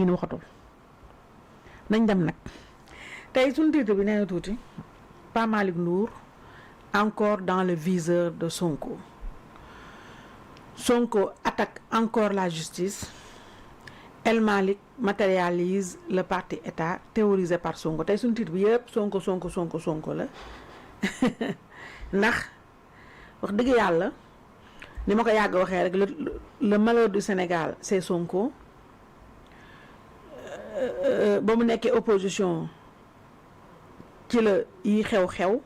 diine waxatul nañ dem nag tey suñu titre bi nee na tuuti Pape Malick Ndour encore dans le viseur de Sonko. Sonko attaque encore la justice. El Malick matérialise le parti État théorisé par Sonko tey suñu titre bi yëpp Sonko la ndax wax dëgg yàlla ni ma ko yàgg waxee rek le malheur du Sénégal c'est Sonko ba mu nekkee opposition ci la yi xew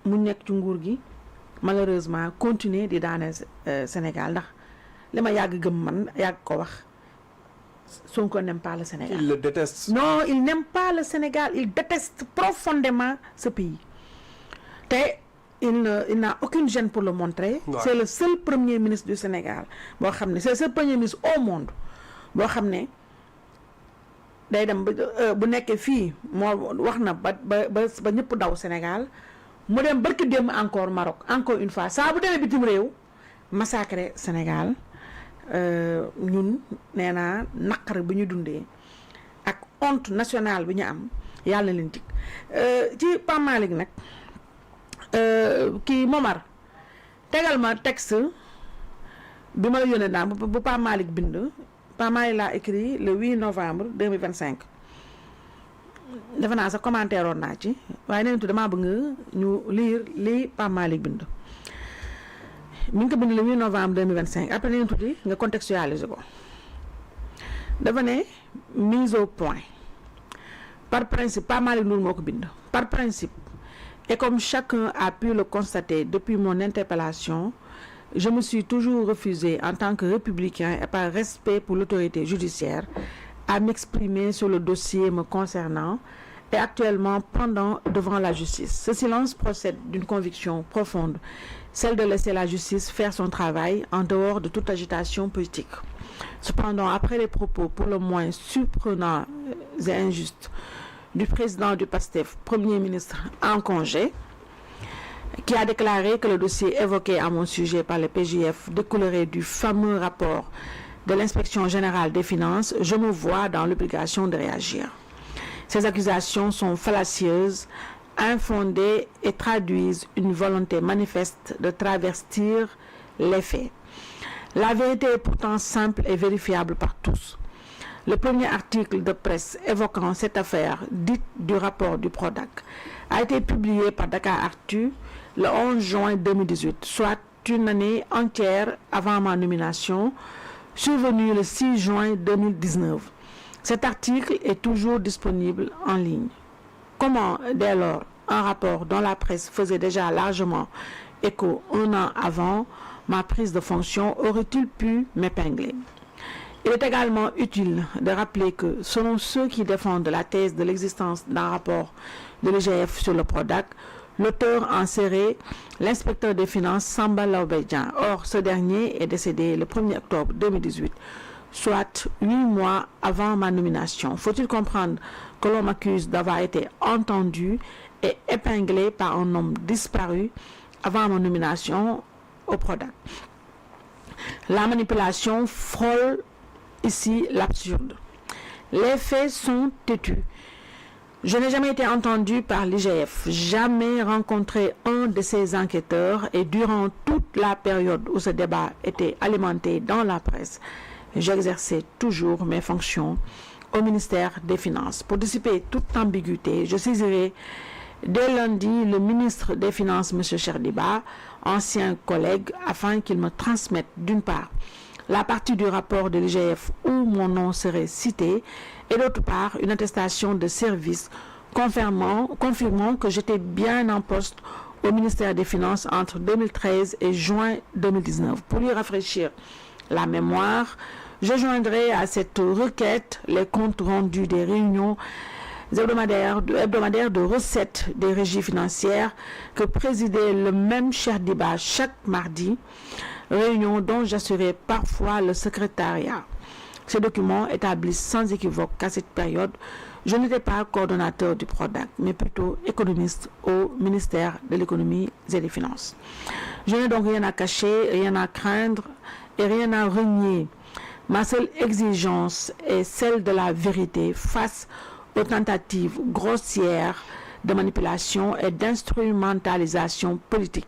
mu nekk ci nguur gi malheureusement continuer di daane Sénégal ndax li ma yàgg gëm man yàgg ko wax Sonko n'aime pas le Sénégal. Il le déteste. Non, il n'aime pas le Sénégal. Il déteste profondément ce pays. Il n'a aucune gêne pour le montrer. Ouais. C'est le seul premier ministre du Sénégal. C'est le seul premier ministre au monde. Day dem bu nekkee fii moo wax na ba ñëpp daw Sénégal mu dem barki dem encore Maroc encore une fois saa bu demee bitim réew massacrer Sénégal. ñun nee naa naqar bi ñu dundee ak honte nationale bi ñu am yàlla na leen dig ci Pape Malick nag kii Momar tegal ma texte bi ma la yónnee daan bu Pape Malick bind Pape Malick l'a écrit le 8 novembre 2025 defe naa sa commentaire woon naa ci waaye nee na damaa bëgg ñu lire li Pape Malick bind mi ngi ko bind le 8 novembre 2025 après nañu tuuti nga contextualiser ko dafa ne mise au point par principe Pape Malick Ndour moo ko bind par principe et comme chacun a pu le constater depuis mon interpellation je me suis toujours refusé en tant que républicain et par respect pour l'autorité judiciaire à m'exprimer sur le dossier me concernant et actuellement pendant devant la justice. Ce silence procède d'une conviction profonde, celle de laisser la justice faire son travail en dehors de toute agitation politique. Cependant, après les propos pour le moins surprenants et injustes du président du PASTEF, Premier ministre en congé, qui a déclaré que le dossier évoqué à mon sujet par le PJF découlerait du fameux rapport de l'inspection générale des finances, je me vois dans l'obligation de réagir. Ces accusations sont fallacieuses, infondées et traduisent une volonté manifeste de travestir les faits. La vérité est pourtant simple et vérifiable par tous. Le premier article de presse évoquant cette affaire dite du rapport du PRODAC a été publié par Dakaractu le 11 juin 2018, soit une année entière avant ma nomination, survenue le 6 juin 2019. Cet article est toujours disponible en ligne. Comment, dès lors, un rapport dont la presse faisait déjà largement écho un an avant ma prise de fonction aurait-il pu m'épingler? Il est également utile de rappeler que, selon ceux qui défendent la thèse de l'existence d'un rapport de l'IGF sur le PRODAC, l'auteur en serait l'inspecteur des finances Samba Laobé-Dian. Or, ce dernier est décédé le 1er octobre 2018. Soit 8 mois avant ma nomination. Faut-il comprendre que l'on m'accuse d'avoir été entendu et épinglé par un homme disparu avant ma nomination au PRODAC? La manipulation frôle ici l'absurde. Les faits sont têtus. Je n'ai jamais été entendu par l'IGF, jamais rencontré un de ces enquêteurs et durant toute la période où ce débat était alimenté dans la presse, j'exerçais toujours mes fonctions au ministère des Finances. Pour dissiper toute ambiguïté, je saisirai dès lundi le ministre des Finances, M. Cherdiba, ancien collègue, afin qu'il me transmette d'une part la partie du rapport de l'IGF où mon nom serait cité et d'autre part une attestation de service confirmant que j'étais bien en poste au ministère des Finances entre 2013 et juin 2019. Pour lui rafraîchir la mémoire, je joindrai à cette requête les comptes rendus des réunions hebdomadaires de recettes des régies financières que présidait le même Cherdiba chaque mardi, réunion dont j'assurais parfois le secrétariat. Ces documents établissent sans équivoque qu'à cette période, je n'étais pas coordonnateur du PRODAC, mais plutôt économiste au ministère de l'économie et des finances. Je n'ai donc rien à cacher, rien à craindre et rien à renier. Ma seule exigence est celle de la vérité face aux tentatives grossières de manipulation et d'instrumentalisation politique.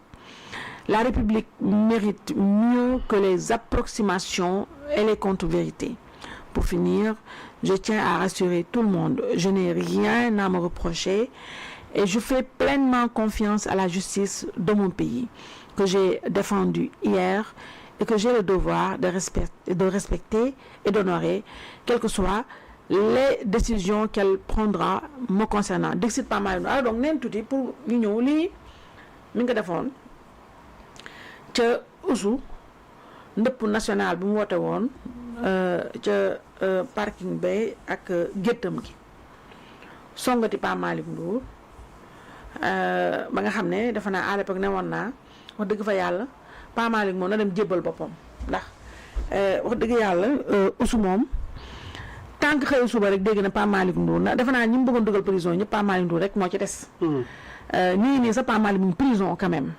La République mérite mieux que les approximations et les contre-vérités. Pour finir, je tiens à rassurer tout le monde. Je n'ai rien à me reprocher et je fais pleinement confiance à la justice de mon pays, que j'ai défendue hier et que j'ai le devoir de respecter et d'honorer, quelles que soient les décisions qu'elle prendra me concernant. Dixit pas mal. Alors donc neen tuuti pour ñu ñëw lii mi nga defoon ca usu ndëpp national bi mu woote woon ca parking bay ak géttam gi songati Pa Malick Ndour ba nga xam ne dafa naa à l'époque ne woon naa wax dëgg fa yàlla Pa Malick moom na dem jébbal boppam ndax wax dëgg yàlla usu moom tant que xëy suba rek dégg na Pa Malick Ndour na defe naa ñi mu bëggoon dugal prison ñëpp Pa Malick Ndour rek moo ci des. nii sa Pa Malick mu prison quand même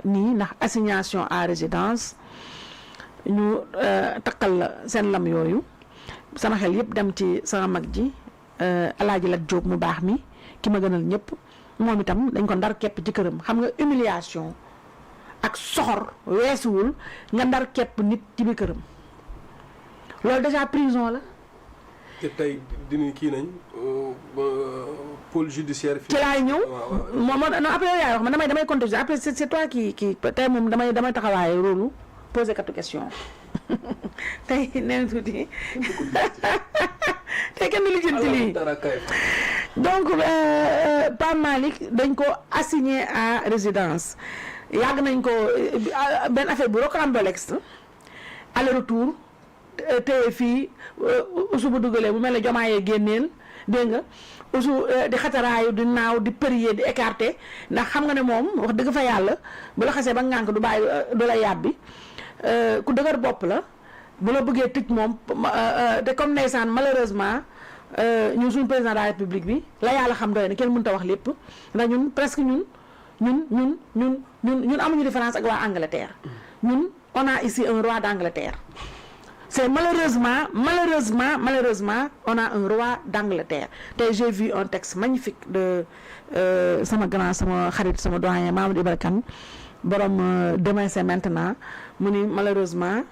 nii ndax assignation à résidence ñu takkal la seen lam yooyu sama xel yëpp dem ci sama mag ji Alaaji Lat Jóob mu baax mi ki ma gënal ñëpp moom itam dañ ko ndar képp ci këram xam nga humiliation ak soxor weesuwul nga ndar képp nit ci biir këram loolu déjà prison la. te tey dinañ kii nañ pôle judiciaire. ci laay ñëw moom non après yaay wax man damay contexte après c'est toi qui tey moom damay taxawaaye rôle poser quatre questions tey neen tuuti tey kenn du lijjanti lii donc Pa Malick dañ ko assigné à résidence yàgg nañ ko benn affaire bu rocambolesque aller retour téye fii usu bu dugalee bu mel ne jomaayee génneel dégg nga usu di xataraayu di naaw di prier di écarter ndax xam nga ne moom wax dëgg fa yàlla bu la xasee ba ngànk du bàyyi du la yàbbi ku dëgër bopp la bu la bëggee tëj moom te comme ndeysaan malheureusement ñun suñu président de la république bi la yàlla xam doy na kenn mënut a wax lépp ndax ñun presque ñun amuñu différence ak waa Angleterre ñun on a ici un roi d'Angleterre. C'est malheureusement, on a un roi d'Angleterre. J'ai vu un texte magnifique de sama grand, sama xarit, sama doyen, Mamadou Ibra Kane, borom demain c'est maintenant. Malheureusement,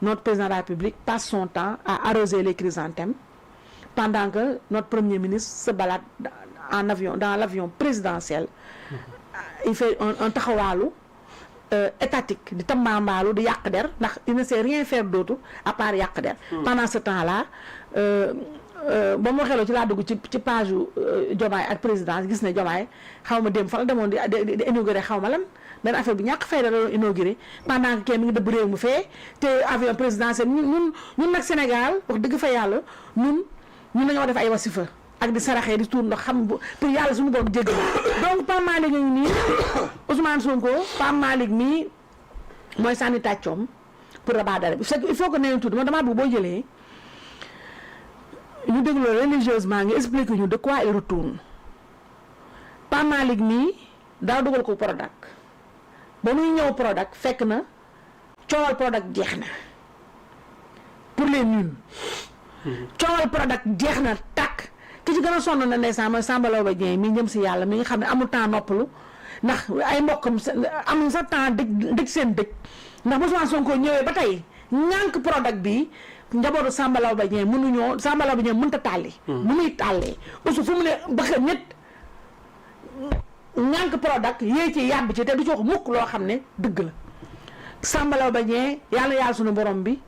notre président de la République passe son temps à arroser les chrysanthèmes pendant que notre premier ministre se balade en avion, dans l'avion présidentiel. Il fait un taxawaalu étatique di tambaambaalu di yàq der ndax il ne sait rien faire d'autre à part yàq der pendant ce temps là ba ma xeloo ci laa dugg ci page Diomaye ak présidence gis ne Diomaye xaw ma dem fa la demoon di inauguré xaw ma lan benn affaire bi ñàkk fayda la doon inauguré pendant que kenn mi ngi dëbb réew mu fee te avion présidentiel ñun nag Sénégal wax dëgg fa yàlla ñun dañoo def ay wasifa ak di saraxee di tuur ndox xam pour yàlla suñu borom jéggal donc Pa Malick ngi nii Ousmane Sonko Pa Malick mii mooy sànni tàccoom pour rabat d'arrêt bi il faut que nee tuuti man damaa bëgg boo jëlee ñu dégloo religieusement nga expliquer ñu de quoi il retourne Pa Malick mii daa dugal ko Prodac ba muy ñëw Prodac fekk na coowal Prodac jeex na pour les nuls coowal Prodac jeex na tàkk ki ci gën a sonn na ndeysaan mooy Samba Laobé Dieng mi jëm si yàlla mi nga xam ne amul temps noppalu ndax ay mbokkam amul sa temps dëj seen dëj ndax Ousmane Sonko ñëwee ba tey ñànk Prodac bi njabootu Samba Laobé Dieng mënuñoo Samba Laobé Dieng mënta tàlli mu muy tàllee aussi fu mu ne bëgg nit ñànk Prodac yéey ci yàbb ci te du ci wax mukk loo xam ne dëgg la Samba Laobé Dieng yàlla suñu borom bi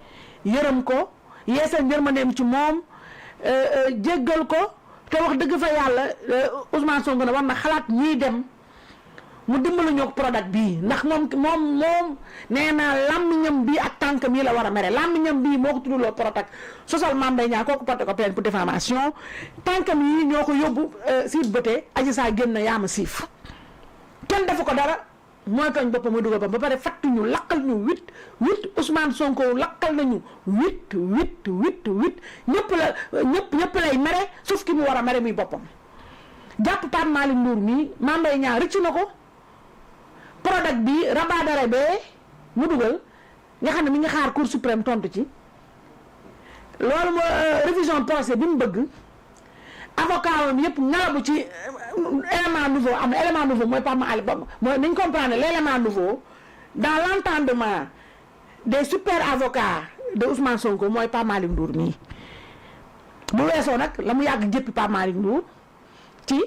yërëm ko yeesal njërmandeem ci moom jéggal ko te wax dëgg fa yàlla Ousmane Sonko ne war na xalaat ñiy dem mu dimbali ñoo Prodac bii ndax moom nee naa làmmiñam bii ak tànkam yi la war a mere làmmiñam bii moo ko tuddloo Prodac sosal Mame Mbaye Niang kooku porté ko plainte pour diffamation tànkam yi ñoo ko yóbbu siif bëtee Adji Sarr génn yaa ma siif kenn defu ko dara mooy kañ boppam muy dugal ba pare fattu ñu lakkal ñu huit Ousmane Sonko lakkal nañu huit ñëpp lay mere sauf ki mu war a mere muy boppam jàpp Pape Malick Ndour mii Mame Mbaye Niang rëcc na ko Prodac bi rabat d'arrêt bee mu dugal nga xam ne mi ngi xaar Cour suprême tontu ci loolu moo révision procès bi mu bëgg avocat am yëpp ngalabu ci élément nouveau am na élément nouveau mooy Pape Malick mooy nañ comprendre l'élément nouveau dans l'entendement des super avocats de Ousmane Sonko mooy Pape Malick Ndour mii bu weesoo nag la mu yàgg jëppi Pape Malick Ndour ci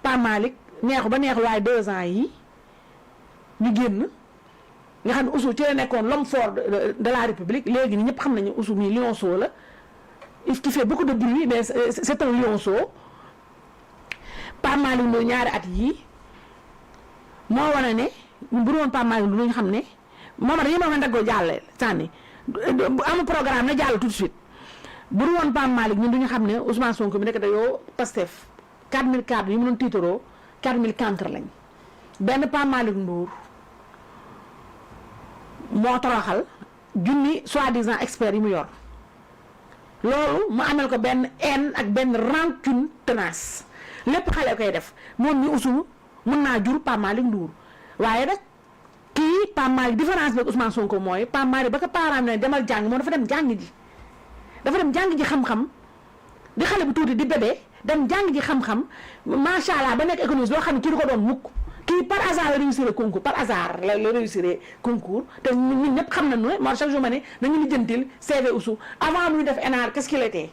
Pape Malick neexu ba neexu waaye 2 ans yi ñu génn nga xam ne Oussou ci la nekkoon l'homme fort de la République léegi ni ñëpp xam nañu Oussou mii lionceau la qui fait beaucoup de bruit mais c'est un lionceau Pape Malick Ndour ñaari at yii moo wane ne bu woon Pape Malick Ndour ñu xam ne moom dañu ma daggoo jàlle sànni amu programme na jàll tout de suite bu woon Pape Malick ñun duñu xam ne Ousmane Sonko bi nekk dayoo Pastef 4000 cadres yi mu doon tiitaroo 4000 contre lañ benn Pape Malick Ndour moo toroxal junni soi-disant experts yi mu yor loolu mu amel ko benn haine ak benn rancune tenace lépp xale koy def moom ñu Oussou mën naa jur Pape Malick Ndour waaye nag kii Pape Malick différence bi ak Ousmane Sonko mooy Pape Malick ba ko parent ne demal jàng moom dafa dem jàng ji xam-xam di xale bu tuuti di bébé dem jàng ji xam-xam macha allah ba nekk économiste loo xam ne kii du ko doon mukk kii par hasard la réussir concours par hasard la réussir concours te ñun ñëpp xam nañu ne moi chaque jour ma ne nañu lijjantil CV Oussou avant muy def ENAR qu'est-ce qu'il était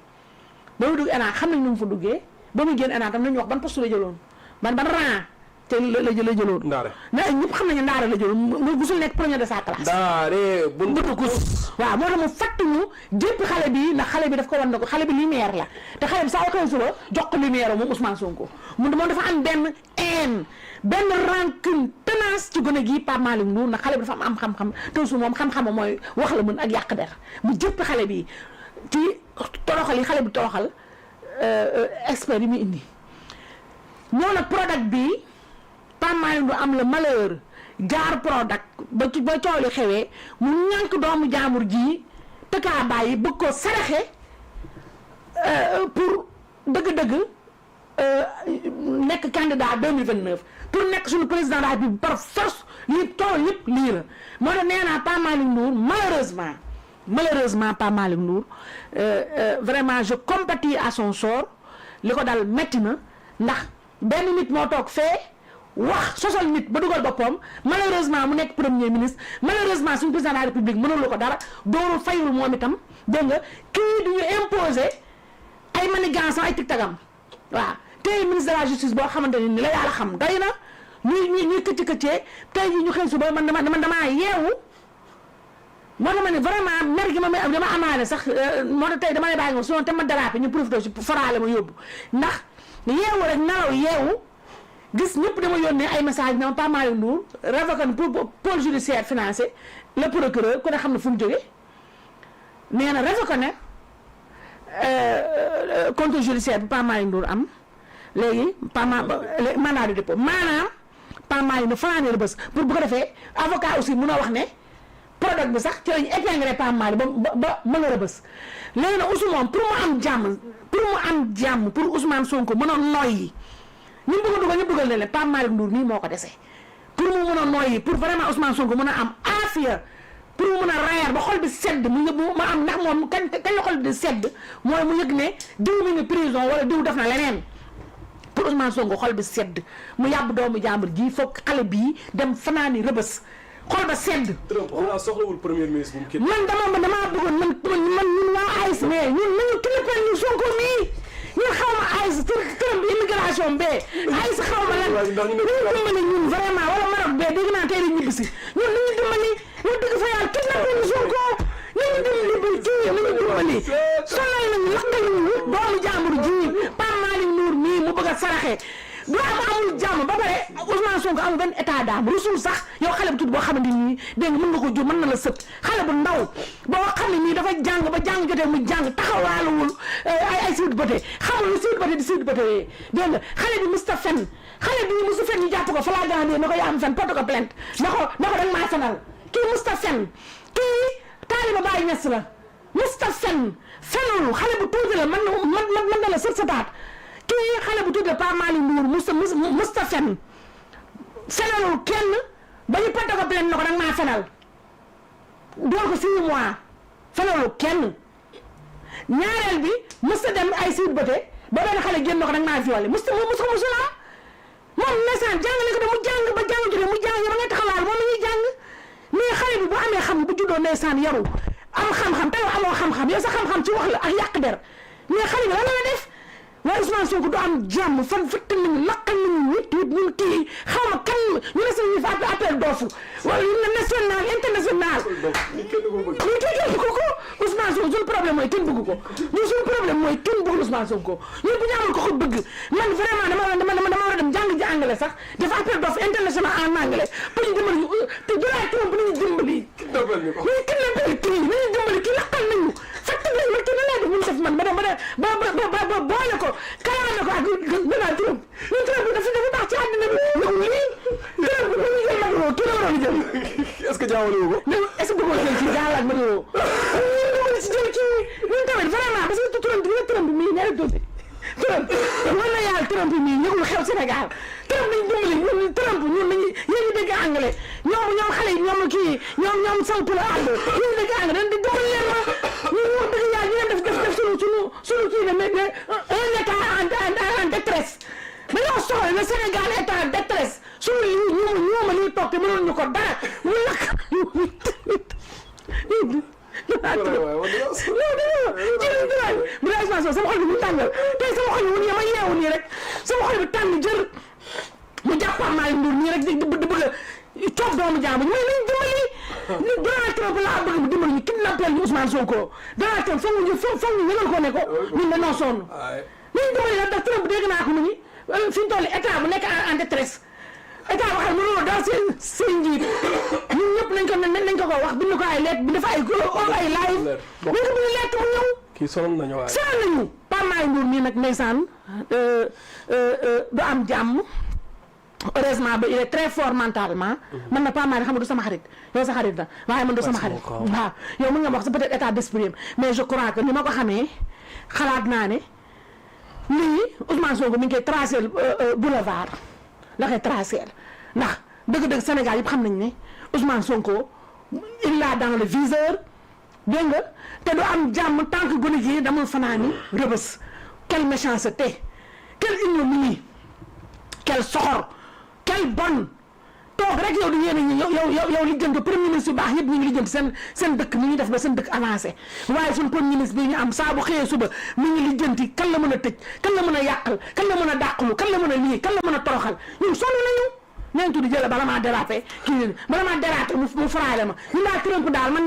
ba muy dugg ENAR xam nañ nu mu fa duggee ba muy génn ENAR tam nañu wax ban poste la jëloon ban rang te la jëloon. Ndaare ñëpp xam nañu Ndaare la jëloon mu gisul nekk premier de sa classe. Ndaare buntu kus. waaw moo tax mu fàttuñu jëpp xale bi ndax xale bi daf ko wan ne ko xale bi lumière la te xale bi saa waxee suba jox ko lumière moom Ousmane Sonko moom dafa am benn haine benn rancune tenace ci gone gii Pape Malick Ndour ndax xale bi dafa am xam-xam te su moom xam-xam mooy wax la mën ak yàq der mu jëpp xale bi ci toroxal yi xale bi toroxal expert yi muy indi ñoo nag product bi Pape Malick Ndour am le malheur jaar product ba coow li xewee mu ñànk doomu jaamur ji tëkkaa bàyyi bëgg ko saraxe pour dëgg-dëgg nekk candidat 2029 pour nekk suñu président de la République par force lii tool yëpp lii la moo tax nee naa Pape Malick Ndour malheureusement Pape Malick Ndour vraiment je compatis à son sort li ko dal metti na ndax benn nit moo toog fee wax sosal nit ba dugal boppam malheureusement mu nekk premier ministre malheureusement suñu président de la République mënul ko dara doorul fayul moom itam dégg nga kii duñu imposer ay manigance ay tig-tagam waaw tey ministre de la justice boo xamante ni la yàlla xam doy na ñuy këcc-këccee tey ñu xëy suba man damaa yeewu moo tax ma ne vraiment mer gi dama amaale sax moo tax tey dama lay bàyyi nga sinon te ma dérapé ñu profité ci faraale ma yóbbu ndax yeewu rek nelaw yeewu gis ñëpp dama yónnee ay message na Pape Malick Ndour révoqué pour pôle judiciaire financier le procureur ku ne xam ne fu mu jógee nee na révoqué ne compte judiciaire bi Pape Malick Ndour am léegi mandat de dépôt maanaam Pape Malick Ndour fanaanee la bés pour bu ko defee avocat aussi mun a wax ne product bi sax ci lañu épinglé Pape Malick ba mën a rëbës léegi nag Ousmane moom pour mu am jàmm pour Ousmane Sonko mën a noyyi ñu bëgg a dugal ñu dugal ne leen Pape Malick Ndour nii moo ko dese pour mu mën a noyyi pour vraiment Ousmane Sonko mën a am aafiya pour mu mën a reer ba xol bi sedd mu yëg ma am ndax moom kañ la xol bi sedd mooy mu yëg ne diw mi ngi prison wala diw def na leneen pour Ousmane Sonko xol bi sedd mu yàbb doomu jàmbur ji foog xale bii dem fanaani rëbës xol ba sedd. Trump xanaa soxlawul premier ministre bu mu man damaa bëggoon man ñun waa AIS mais ñun nañu kilipal ñu Sonko mii ñun xaw ma AIS Trump bi immigration bee AIS xaw ma lan ñu dimbali ñun vraiment wala Maroc bee dégg naa tey la ñibbisi ñun nañu dimbali ñu dëgg fa yàlla kidnappé ñu Sonko nañu dimbali kii nañu dimbali sonal nañu lakkal ñu doomu jàmbur ji Pape Malick Ndour mii mu bëgg a saraxe bu amul jàmm ba pare Ousmane Sonko amul benn état d'âme rusul sax yow xale bu tudd boo xamante ni dégg nga mën nga ko jur mën na la sët xale bu ndaw boo xam ne nii dafa jàng ba jàng jotee mu jàng taxawaaluwul ay siwit bëte xamul lu siwit bëte di siwit bëte yooyu dégg nga xale bi musta fen xale bi musta fen ñu jàpp ko flagrant délit na ko yaa am fen porte ko plainte na ko danga maa fenal kii musta fen kii taaliba Baay Ñas la musta fen fenul xale bu tuuti la mën na la sët sataat kii xale bu tuddee Pape Malick Ndour musta fen fenalul kenn ba ñu porte ko plainte na ko danga maa fenal door ko 6 mois fenalul kenn ñaareel bi mës a dem ay siit bëte ba benn xale génn ko nag maa violé mës la moom nesaan jàngale ko de mu jàng ba jàng jotee mu jàng ba ngay taxawaal moom la ñuy jàng mais xale bi bu amee xam bu juddoo ndeysaan yaru am xam-xam te yow amoo xam-xam yow sa xam-xam ci wax la ak yàq der mais xale bi lan la def waaye Ousmane Sonko du am jàmm fan fëtt nañu naqal nañu wut ñun kii xaw ma kan ñu ne sax ñu fa appel d'offre wala ñu ne national international ñu kenn bëgg ko Ousmane Sonko suñu problème mooy kenn bëgg ko ñun suñu problème mooy kenn bëggul Ousmane Sonko ñun bu ñu amul ko ko bëgg man vraiment dama war a dem jàng ji anglais sax dafa appel d'offre international en anglais pour ñu dimbali ñu te Donald Trump bu ñu dimbali ñu kidnappé kii nañu dimbali kii laqal nañu fàtte nañu ma kii na laa def mun def man ba boole ko kalaame ko ak Donald Trump ñun Trump dafa baax ci àddina bi yow lii Trump bu ñu jël Maduro kii la waroon jël est-ce que jaawale wu ko est-ce que bëggoon jël ci gaal ak Maduro ñu si jël kii ñun tamit vraiment parce que Trump mii ñaari tuuti Trump war na yàlla Trump mii ñëwul xew Sénégal Trump nañ dimbali ñun Trump ñun nañu yéen ñu dégg anglais ñoom xale yi ñoom kii ñoom Sall Pula ànd ñu dégg anglais dañ di dimbali leen ma ñu dëgg yàlla ñu leen def suñu kii ne mais un état en détresse dañoo soxla le Sénégal est en détresse suñu ñooma ñuy toog te mënoon ñu ko dara mu lakk sama xol bi mu tàngal tey sama xol bi mu ma yeewu nii rek sama xol bi tàng jër mu jàppaa maa ngi ndur nii rek di bëgg a coob doomu jàmbur mais nañ dimbali Donald Trump laa bëgg mu dimbali ñu kidnappé ñu Ousmane Sonko Donald Trump foog ñu yëgal ko ne ko ñun dañoo sonn nañ dimbali nag ndax Trump dégg naa ko mu ni fi ñu toll état bu nekk en détresse état boo xam ne mënuloo daal seen njiit ñun ñëpp nañ ko wax bind ko ay lettre bind fa ay live nañ ko bind lettre mu ñëw kii sonal nañu waaye sonal nañu Pape Malick Ndour mii nag ndeysaan du am jàmm heureusement ba il est très fort mentalement man na Pape Malick xam nga du sama xarit yow sa xarit la waaye man du sama xarit waaw yow mën nga wax sa peut-être état d'esprit mais je crois que ni ma ko xamee xalaat naa ne lii Ousmane Sonko mi ngi koy tracé boulevard la koy tracé ndax dëgg-dëgg Sénégal yëpp xam nañ ne Ousmane Sonko il l'a dans le viseur dégg nga te du am jàmm tant que gone gi damul fanaani rëbës quelle méchanceté quelle ignominie quelle soxor quelle bonne toog rek yow di yéene ñi yow li jënd premier ministre yu baax yëpp ñu ngi li jënd seen dëkk mi ngi def ba seen dëkk avancé waaye suñu premier ministre bi ñu am saa bu xëyee suba mi ngi li jënti kan la mën a tëj kan la mën a yàqal kan la mën a dàqalu kan la mën a lii kan la mën a toroxal ñun sonn nañu neen tuddi jële bala maa déraper kii bala maa déraper mu faraale ma ñu daal Trump daal man